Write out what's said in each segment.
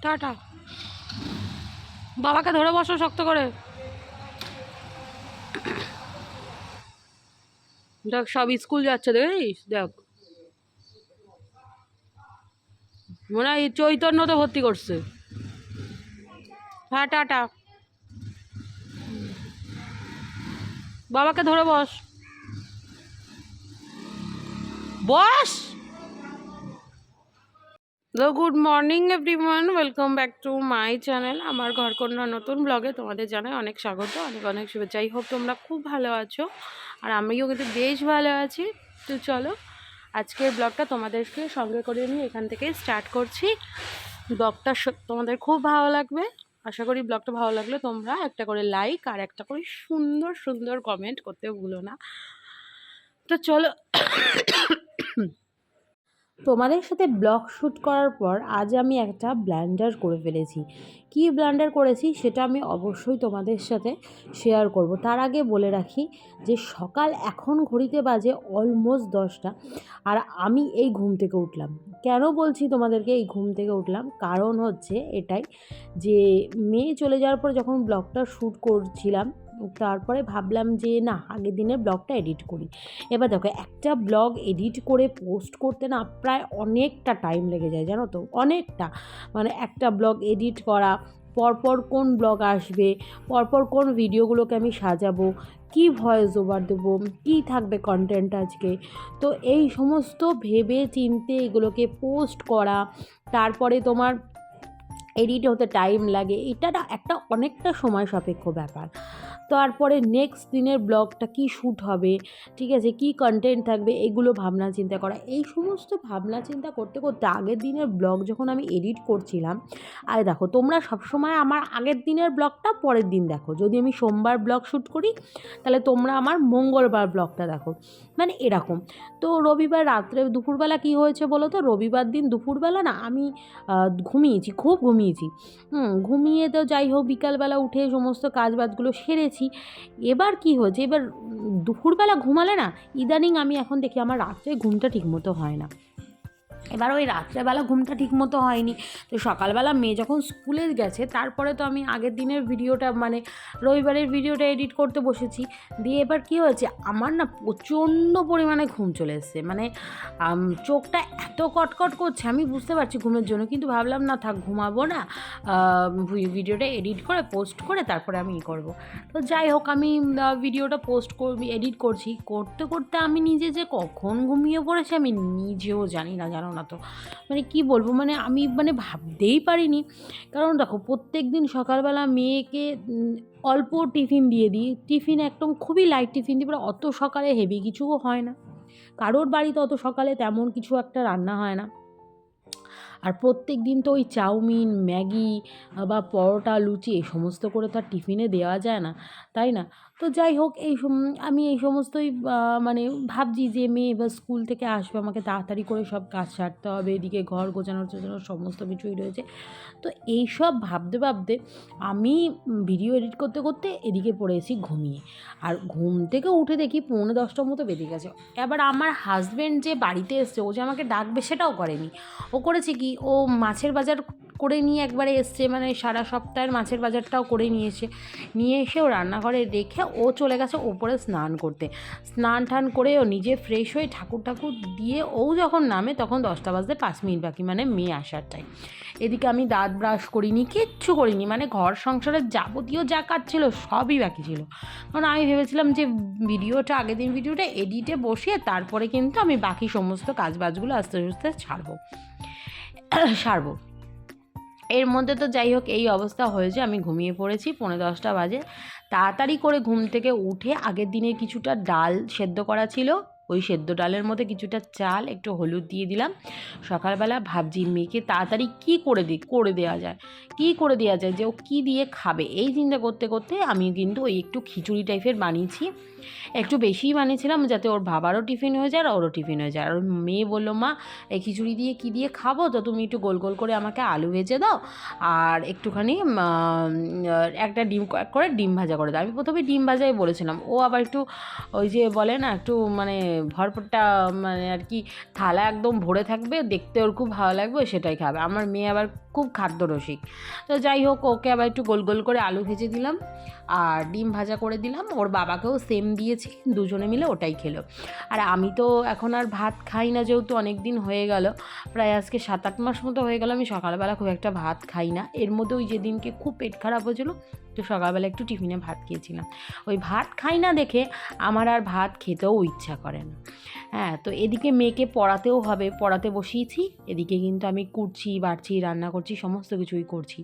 Tata. বাবাকে ধরে বসো শক্ত করে। দেখ সব স্কুল যাচ্ছে, দেখিস, দেখ মনে হয় চৈতন্যতে ভর্তি করছে। হ্যাঁ টাটা। বাবাকে ধরে বস, বস। তো good morning everyone, welcome back to my channel. আমার ঘরকন্যা নতুন ব্লগে তোমাদের জানাই অনেক স্বাগত, অনেক অনেক শুভেচ্ছা। আই হোপ তোমরা খুব ভালো আছো, আর আমিও কিন্তু বেশ ভালো আছি। তো চলো আজকের ব্লগটা তোমাদেরকে সঙ্গে করে নিয়ে এখান থেকে স্টার্ট করছি। ব্লগটা তোমাদের খুব ভালো লাগবে, আশা করি। ব্লগটা ভালো লাগলে তোমরা একটা করে লাইক আর একটা করে সুন্দর সুন্দর কমেন্ট করতে ভুলো না। তো চলো, তোমাদের সাথে ব্লগ শ্যুট করার পর আজ আমি একটা ব্লান্ডার করে ফেলেছি। কী ব্লান্ডার করেছি সেটা আমি অবশ্যই তোমাদের সাথে শেয়ার করব। তার আগে বলে রাখি যে সকাল এখন ঘড়িতে বাজে অলমোস্ট 10টা, আর আমি এই ঘুম থেকে উঠলাম। কেন বলছি তোমাদেরকে এই ঘুম থেকে উঠলাম, কারণ হচ্ছে এটাই যে মেয়ে চলে যাওয়ার পর যখন ব্লগটা শ্যুট করছিলাম, তারপরে ভাবলাম যে না, আগের দিনের ব্লগটা এডিট করি। এবার দেখো, একটা ব্লগ এডিট করে পোস্ট করতে না প্রায় অনেকটা টাইম লেগে যায়, জানো তো, অনেকটা। মানে একটা ব্লগ এডিট করা, পরপর কোন ব্লগ আসবে, পরপর কোন ভিডিওগুলোকে আমি সাজাবো, কি ভয়েস ওভার দেবো, কী থাকবে কন্টেন্ট আজকে, তো এই সমস্ত ভেবে চিনতে এগুলোকে পোস্ট করা, তারপরে তোমার এডিট হতে টাইম লাগে। এটা না একটা অনেকটা সময় সাপেক্ষ ব্যাপার। তারপরে নেক্সট দিনের ব্লগটা কি শ্যুট হবে, ঠিক আছে, কি কন্টেন্ট থাকবে, এগুলো ভাবনা চিন্তা করা। এই সমস্ত ভাবনা চিন্তা করতে করতে আগের দিনের ব্লগ যখন আমি এডিট করছিলাম, আর দেখো তোমরা সবসময় আমার আগের দিনের ব্লগটা পরের দিন দেখো। যদি আমি সোমবার ব্লগ শ্যুট করি তাহলে তোমরা আমার মঙ্গলবার ব্লগটা দেখো, মানে এরকম। তো রবিবার রাত্রে দুপুরবেলা কি হয়েছে বলো তো, রবিবার দিন দুপুরবেলা না আমি ঘুমিয়েছি, খুব ঘুমিয়েছি। ঘুমিয়ে তো যাই হোক, বিকালবেলা উঠে সমস্ত কাজ বাজগুলো সেরেছি। এবার কি হয়েছে, এবার দুপুরবেলা ঘুমালে না, ইদানিং আমি এখন দেখি আমার রাত্রে ঘুমটা ঠিকমতো হয় না। এবার ওই রাত্রেবেলা ঘুমটা ঠিকমতো হয়নি, তো সকালবেলা মেয়ে যখন স্কুলে গেছে তারপরে তো আমি আগের দিনের ভিডিওটা, মানে রবিবারের ভিডিওটা এডিট করতে বসেছি। দিয়ে এবার কী হয়েছে, আমার না প্রচণ্ড পরিমাণে ঘুম চলে এসছে, মানে চোখটা এত কটকট করছে, আমি বুঝতে পারছি ঘুমের জন্য, কিন্তু ভাবলাম না থাক, ঘুমাবো না, ভিডিওটা এডিট করে পোস্ট করে তারপরে আমি করব। তো যাই হোক, আমি ভিডিওটা পোস্ট করবি, এডিট করছি, করতে করতে আমি নিজে যে কখন ঘুমিয়ে পড়েছি আমি নিজেও জানি না, জানো না তো। মানে কি বলবো, মানে আমি মানে ভাবতেই পারিনি। কারণ দেখো, প্রত্যেক দিন সকালবেলা মেয়েকে অল্প টিফিন দিয়ে দিই, টিফিন একদম খুবই লাইট টিফিন দিই, অত সকালে হেভি কিছুও হয় না, কারোর বাড়িতে অত সকালে তেমন কিছু একটা রান্না হয় না। আর প্রত্যেক দিন তো ওই চাউমিন, ম্যাগি বা পরোটা, লুচি এই সমস্ত করে তো আর টিফিনে দেওয়া যায় না, তাই না? তো যাই হোক, আমি এই সমস্তই মানে ভাবছি যে মেয়ে এবার স্কুল থেকে আসবে, আমাকে তাড়াতাড়ি করে সব কাজ সারতে হবে, এদিকে ঘর গোছানোর সমস্ত কিছুই রয়েছে। তো এইসব ভাবতে ভাবতে আমি ভিডিও এডিট করতে করতে এদিকে পড়েছি ঘুমিয়ে। আর ঘুম থেকে উঠে দেখি 9:45টার মতো বেজে গেছে। এবার আমার হাজব্যান্ড যে বাড়িতে এসছে, ও যে আমাকে ডাকবে সেটাও করেনি। ও করেছে কি, ও মাছের বাজার করে নিয়ে একবারে এসছে, মানে সারা সপ্তাহের মাছের বাজারটাও করে নিয়ে এসে ও রান্নাঘরে রেখে ও চলে গেছে ওপরে স্নান করতে। স্নান টান করে ও নিজে ফ্রেশ হয়ে ঠাকুর দিয়ে ও যখন নামে তখন 10টা বাজতে 5 মিনিট বাকি, মানে মেয়ে আসার টাইম। এদিকে আমি দাঁত ব্রাশ করিনি, কিচ্ছু করিনি, মানে ঘর সংসারের যাবতীয় যা কাজ ছিল সবই বাকি ছিল। কারণ আমি ভেবেছিলাম যে আগের দিন ভিডিওটা এডিটে বসিয়ে তারপরে কিন্তু আমি বাকি সমস্ত কাজবাজগুলো আস্তে আস্তে সারবো। এর মধ্যে তো যাই হোক এই অবস্থা হয়েছে, আমি ঘুমিয়ে পড়েছি, 9:45টা বাজে। তাড়াতাড়ি করে ঘুম থেকে উঠে আগের দিনের কিছুটা ডাল সেদ্ধ করা ছিল, ওই সেদ্ধ ডালের মধ্যে কিছুটা চাল, একটু হলুদ দিয়ে দিলাম। সকালবেলা ভাবছি মেয়েকে তাড়াতাড়ি কী করে দেওয়া যায় যে ও কী দিয়ে খাবে, এই চিন্তা করতে করতে আমি কিন্তু ওই একটু খিচুড়ি টাইপের বানিয়েছি। একটু বেশিই বানিয়েছিলাম যাতে ওর বাবারও টিফিন হয়ে যায় আর ওরও টিফিন হয়ে যায়। আর ওর মেয়ে বললো, মা এই খিচুড়ি দিয়ে কী দিয়ে খাবো, তো তুমি একটু গোল গোল করে আমাকে আলু ভেজে দাও আর একটুখানি একটা ডিম ভাজা করে দাও। আমি প্রথমে ডিম ভাজাই বলেছিলাম, ও আবার একটু ওই যে বলে না, একটু মানে ভরপুরটা, মানে আর কি থালা একদম ভরে থাকবে, দেখতে ওর খুব ভালো লাগবে, সেটাই খাবে। আমার মেয়ে আবার খুব খাদ্যরসিক। তো যাই হোক, ওকে আবার একটু গোল গোল করে আলু ভেজে দিলাম আর ডিম ভাজা করে দিলাম, ওর বাবাকেও সেম দিয়েছি, দুজনে মিলে ওটাই খেলো। আর আমি তো এখন আর ভাত খাই না, যেহেতু অনেক দিন হয়ে গেল, প্রায় আজকে 7-8 মাস মতো হয়ে গেল আমি সকালবেলা খুব একটা ভাত খাই না। এর মধ্যে ওই যেদিনকে খুব পেট খারাপ হয়েছিলো, তো সকালবেলা একটু টিফিনে ভাত খেয়েছিলাম। ওই ভাত খাই না দেখে আমার আর ভাত খেতেও ইচ্ছা করে না। হ্যাঁ, তো এদিকে মেয়েকে পড়াতেও হবে, পড়াতে বসিয়েছি, এদিকে কিন্তু আমি কুটছি, বাড়ছি, রান্না করছি, সমস্ত কিছুই করছি।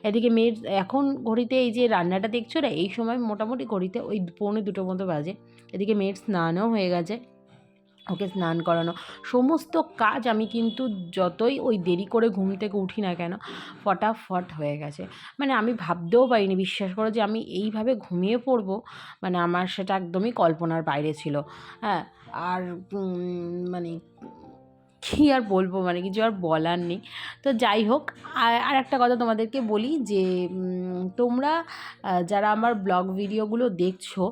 এদিকে মেয়ের এখন ঘড়িতে এই যে রান্নাটা দেখছো না, এই সময় মোটামুটি ঘড়িতে ওই 1:45 মতো বাজে। এদিকে মেয়ের স্নানও হয়ে গেছে, ওকে স্নান করানো, সমস্ত কাজ আমি কিন্তু যতই ওই দেরি করে ঘুম থেকে উঠি না কেন, ফটাফট হয়ে গেছে। মানে আমি ভাবতেও পারিনি, বিশ্বাস করো, যে আমি এইভাবে ঘুমিয়ে পড়বো, মানে আমার সেটা একদমই কল্পনার বাইরে ছিল। হ্যাঁ, আর মানে কী আর বলবো, মানে কিছু আর বলার নেই। তো যাই হোক, আর একটা কথা তোমাদেরকে বলি যে তোমরা যারা আমার ব্লগ ভিডিওগুলো দেখছো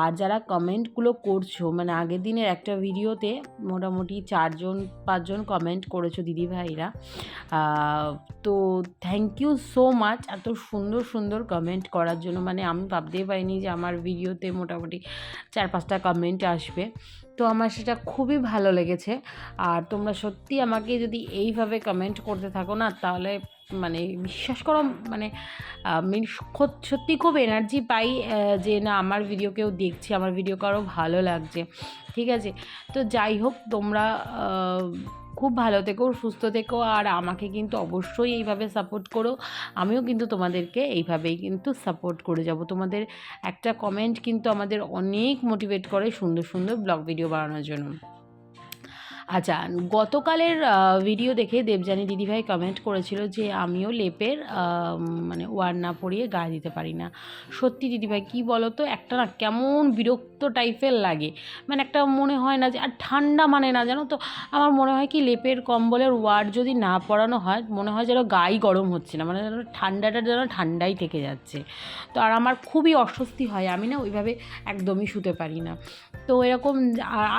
আর যারা কমেন্টগুলো করছো, মানে আগের দিনের একটা ভিডিওতে মোটামুটি 4-5জন কমেন্ট করেছো দিদিভাইরা, তো থ্যাংক ইউ সো মাচ এত সুন্দর সুন্দর কমেন্ট করার জন্য। মানে আমি ভাবতেই পারিনি যে আমার ভিডিওতে মোটামুটি 4-5টা কমেন্ট আসবে, তো আমার সেটা খুবই ভালো লেগেছে। আর তোমরা সত্যি আমাকে যদি এইভাবে কমেন্ট করতে থাকো না, তাহলে মানে বিশ্বাস করো, মানে আমি সত্যি খুব এনার্জি পাই, যে না আমার ভিডিও কেউ দেখছে, আমার ভিডিও কারো ভালো লাগছে। ঠিক আছে, তো যাই হোক, তোমরা খুব ভালো থেকো, সুস্থ থেকো, আর আমাকে কিন্তু অবশ্যই এইভাবে সাপোর্ট করো। আমিও কিন্তু তোমাদেরকে এইভাবেই কিন্তু সাপোর্ট করে যাব। তোমাদের একটা কমেন্ট কিন্তু আমাদের অনেক মোটিভেট করে সুন্দর সুন্দর ব্লগ ভিডিও বানানোর জন্য। আচ্ছা, গতকালের ভিডিও দেখে দেবযানী দিদিভাই কমেন্ট করেছিল যে আমিও লেপের মানে ওয়ার না পরিয়ে গায়ে দিতে পারি না। সত্যি দিদিভাই, কী বলো তো, একটা না কেমন বিরক্ত টাইপের লাগে, মানে একটা মনে হয় না যে, আর ঠান্ডা মানে না, জানো তো, আমার মনে হয় কি লেপের কম্বলের ওয়ার যদি না পরানো হয়, মনে হয় যেন গায়ে গরম হচ্ছে না, মানে যেন ঠান্ডাটা যেন ঠান্ডাই থেকে যাচ্ছে। তো আর আমার খুবই অস্বস্তি হয়, আমি না ওইভাবে একদমই শুতে পারি না। তো এরকম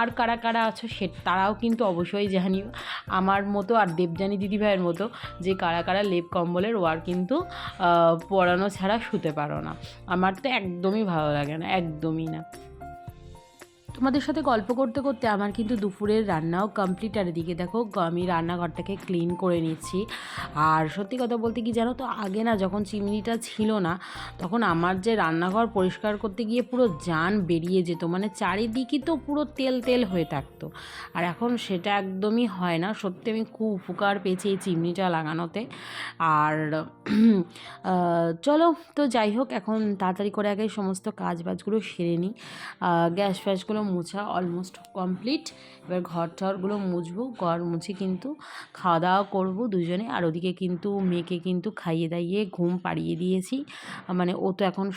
আর কারা কারা আছো তারাও কিন্তু অবশ্যই জানিও আমার মতো আর দেবযানী দিদিভাইয়ের মতো, যে কারা কারা লেপ কম্বলের ওয়ার কিন্তু পরানো ছাড়া শুতে পারো না। আমার তো একদমই ভালো লাগে না, একদমই না। তোমাদের সাথে গল্প করতে করতে আমার কিন্তু দুপুরের রান্নাও কমপ্লিট। আর এদিকে দেখো আমি রান্নাঘরটাকে ক্লিন করে নিচ্ছি। আর সত্যি কথা বলতে কি জানো তো, আগে না যখন চিমনিটা ছিল না, তখন আমার যে রান্নাঘর পরিষ্কার করতে গিয়ে পুরো জান বেরিয়ে যেত, মানে চারিদিকই তো পুরো তেল তেল হয়ে থাকতো। আর এখন সেটা একদমই হয় না। সত্যি আমি খুব উপকার পেয়েছি এই চিমনিটা লাগানোতে। আর চলো, তো যাই হোক, এখন তাড়াতাড়ি করে আগে সমস্ত কাজ বাজগুলো সেরে নিই। গ্যাস ফ্যাসগুলো মোছা অলমোস্ট কমপ্লিট। এবার ঘর টরগুলো মুছবো, ঘর মুছে কিন্তু খাওয়া দাওয়া করবো দুজনে। আর ওদিকে কিন্তু মেয়েকে কিন্তু খাইয়ে দাইয়ে ঘুম পাড়িয়ে দিয়েছি। মানে ও তো এখন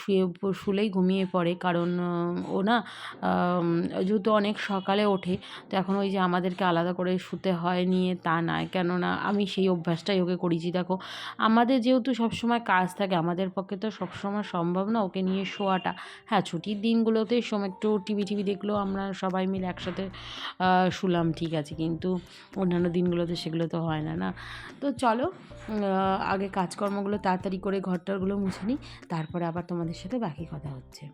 শুলেই ঘুমিয়ে পড়ে, কারণ ও না যেহেতু অনেক সকালে ওঠে, তো এখন ওই যে আমাদেরকে আলাদা করে শুতে হয় নিয়ে তা নয়, কেননা আমি সেই অভ্যাসটাই ওকে করেছি। দেখো, আমাদের যেহেতু সবসময় কাজ থাকে, আমাদের পক্ষে তো সবসময় সম্ভব না ওকে নিয়ে শোয়াটা। হ্যাঁ, ছুটির দিনগুলোতে একটু টিভি দেখলেও আমরা সবাই মিলে একসাথে শুলাম, ঠিক আছে, কিন্তু অন্যান্য দিনগুলোতে সেগুলো তো হয় না, না। তো চলো, আগে কাজকর্মগুলো তাড়াতাড়ি করে ঘরটরগুলো মুছে নিই, তারপরে আবার তোমাদের সাথে বাকি কথা হচ্ছে।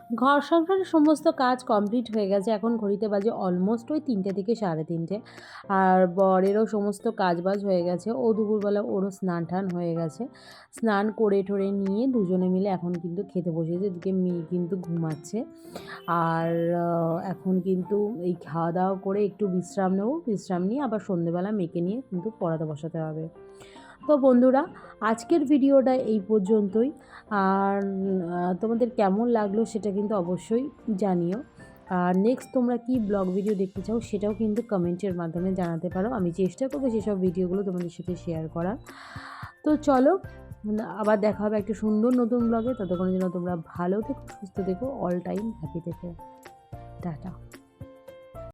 ঘর সংসারের সমস্ত কাজ কমপ্লিট হয়ে গেছে, এখন ঘড়িতে বাজে অলমোস্ট ওই 3টে থেকে 3:30। আর বরেরও সমস্ত কাজবাজ হয়ে গেছে, ও দুপুরবেলা ওরও স্নান টান হয়ে গেছে, স্নান করে ঠরে নিয়ে দুজনে মিলে এখন কিন্তু খেতে বসেছে। এদিকে মেয়ে কিন্তু ঘুমাচ্ছে। আর এখন কিন্তু এই খাওয়া দাওয়া করে একটু বিশ্রাম নেব, বিশ্রাম নিয়ে আবার সন্ধেবেলা মেয়েকে নিয়ে কিন্তু পড়াতে বসাতে হবে। তো বন্ধুরা, আজকের ভিডিওটা এই পর্যন্তই। আর তোমাদের কেমন লাগলো সেটা কিন্তু অবশ্যই জানিও। আর নেক্সট তোমরা কি ব্লগ ভিডিও দেখতে চাও সেটাও কিন্তু কমেন্টের মাধ্যমে জানাতে পারো। আমি চেষ্টা করবো সেসব ভিডিওগুলো তোমাদের সাথে শেয়ার করার। তো চলো, আবার দেখা হবে একটা সুন্দর নতুন ব্লগে। ততক্ষণের জন্য তোমরা ভালো থেকো, সুস্থ থেকো, অল টাইম হ্যাপি থেকো। টাটা।